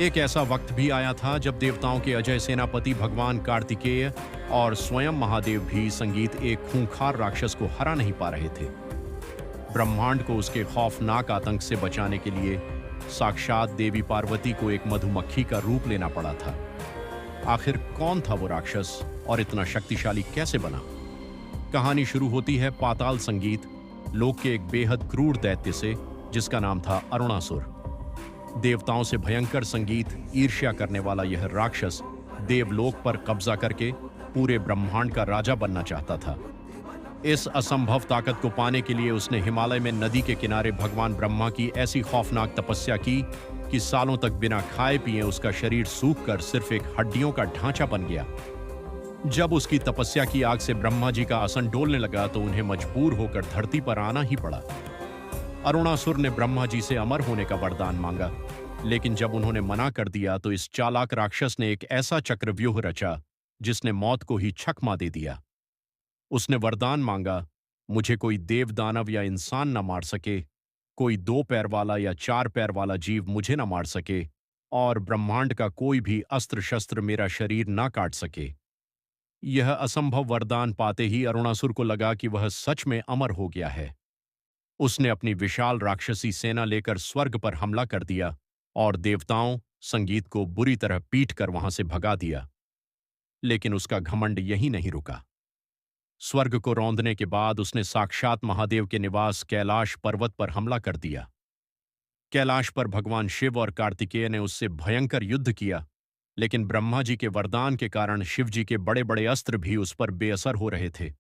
एक ऐसा वक्त भी आया था जब देवताओं के अजय सेनापति भगवान कार्तिकेय और स्वयं महादेव भी संगीत एक खूंखार राक्षस को हरा नहीं पा रहे थे। ब्रह्मांड को उसके खौफनाक आतंक से बचाने के लिए साक्षात देवी पार्वती को एक मधुमक्खी का रूप लेना पड़ा था। आखिर कौन था वो राक्षस और इतना शक्तिशाली कैसे बना? कहानी शुरू होती है पाताल संगीत, लोक के एक बेहद क्रूर दैत्य से जिसका नाम था अरुणासुर। देवताओं से भयंकर संगीत ईर्ष्या करने वाला यह राक्षस देवलोक पर कब्जा करके पूरे ब्रह्मांड का राजा बनना चाहता था। इस असंभव ताकत को पाने के लिए उसने हिमालय में नदी के किनारे भगवान ब्रह्मा की ऐसी खौफनाक तपस्या की कि सालों तक बिना खाए पिए उसका शरीर सूख कर सिर्फ एक हड्डियों का ढांचा बन गया। जब उसकी तपस्या की आग से ब्रह्मा जी का आसन डोलने लगा तो उन्हें मजबूर होकर धरती पर आना ही पड़ा। अरुणासुर ने ब्रह्मा जी से अमर होने का वरदान मांगा, लेकिन जब उन्होंने मना कर दिया तो इस चालाक राक्षस ने एक ऐसा चक्रव्यूह रचा जिसने मौत को ही छकमा दे दिया। उसने वरदान मांगा, मुझे कोई देव दानव या इंसान न मार सके, कोई 2 पैर वाला या 4 पैर वाला जीव मुझे न मार सके, और ब्रह्मांड का कोई भी अस्त्र शस्त्र मेरा शरीर ना काट सके। यह असंभव वरदान पाते ही अरुणासुर को लगा कि वह सच में अमर हो गया है। उसने अपनी विशाल राक्षसी सेना लेकर स्वर्ग पर हमला कर दिया और देवताओं संगीत को बुरी तरह पीट कर वहां से भगा दिया। लेकिन उसका घमंड यहीं नहीं रुका। स्वर्ग को रौंदने के बाद उसने साक्षात महादेव के निवास कैलाश पर्वत पर हमला कर दिया। कैलाश पर भगवान शिव और कार्तिकेय ने उससे भयंकर युद्ध किया, लेकिन ब्रह्मा जी के वरदान के कारण शिव जी के बड़े बड़े अस्त्र भी उस पर बेअसर हो रहे थे।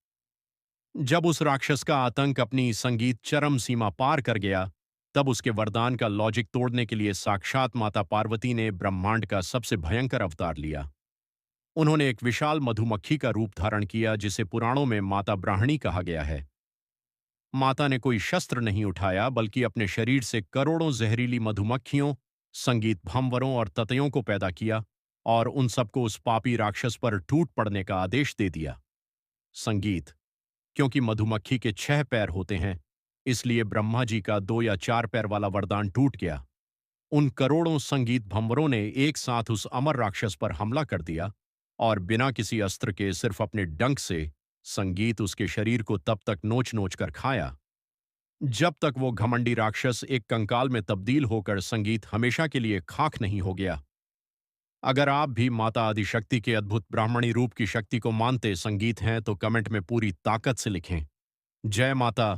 जब उस राक्षस का आतंक अपनी संगीत चरम सीमा पार कर गया, तब उसके वरदान का लॉजिक तोड़ने के लिए साक्षात माता पार्वती ने ब्रह्मांड का सबसे भयंकर अवतार लिया। उन्होंने एक विशाल मधुमक्खी का रूप धारण किया जिसे पुराणों में माता ब्राह्मणी कहा गया है। माता ने कोई शस्त्र नहीं उठाया, बल्कि अपने शरीर से करोड़ों जहरीली मधुमक्खियों, संगीत भंवरों और ततयों को पैदा किया और उन सबको उस पापी राक्षस पर टूट पड़ने का आदेश दे दिया। संगीत, क्योंकि मधुमक्खी के 6 पैर होते हैं, इसलिए ब्रह्मा जी का 2 या 4 पैर वाला वरदान टूट गया। उन करोड़ों संगीत भंवरों ने एक साथ उस अमर राक्षस पर हमला कर दिया और बिना किसी अस्त्र के सिर्फ अपने डंक से संगीत उसके शरीर को तब तक नोच नोच कर खाया जब तक वो घमंडी राक्षस एक कंकाल में तब्दील होकर संगीत हमेशा के लिए खाक नहीं हो गया। अगर आप भी माता आदिशक्ति के अद्भुत ब्राह्मणी रूप की शक्ति को मानते संगीत हैं तो कमेंट में पूरी ताकत से लिखें, जय माता।